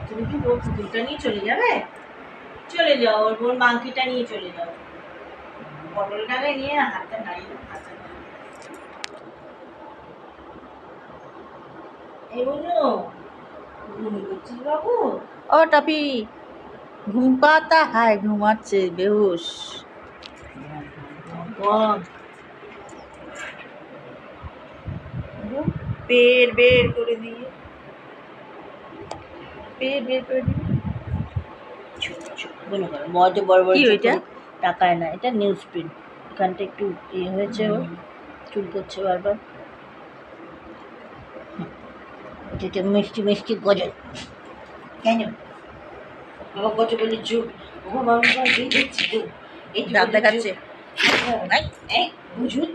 তুমি কি ওর পুতুলটা নিয়ে চলে যাবে? চলে যাও, ওর বোন বাঙ্কিটা নিয়ে চলে যাও, পটলটাকে নিয়ে হাতটা নাড়িয়ে এই বলো ঘুম করছিস বাবু? ও টাপি ঘুম পাতা হায়, ঘুমাচ্ছে বেহুশ। পেট বের করে দিয়ে পেট বের করে দিয়ে মনে করো মজা বড় বড় টাকায় না, এটা নিউজ প্রিন্ট, এখানটা একটু ইয়ে হয়েছে, ও চুল করছে বারবার। এটা মিষ্টি মিষ্টি গজল কেন বাবা গজল বলে যুগ, ও বাবা দিয়ে দিচ্ছি যুগ, এই দাঁত দেখাচ্ছে। বুঝুন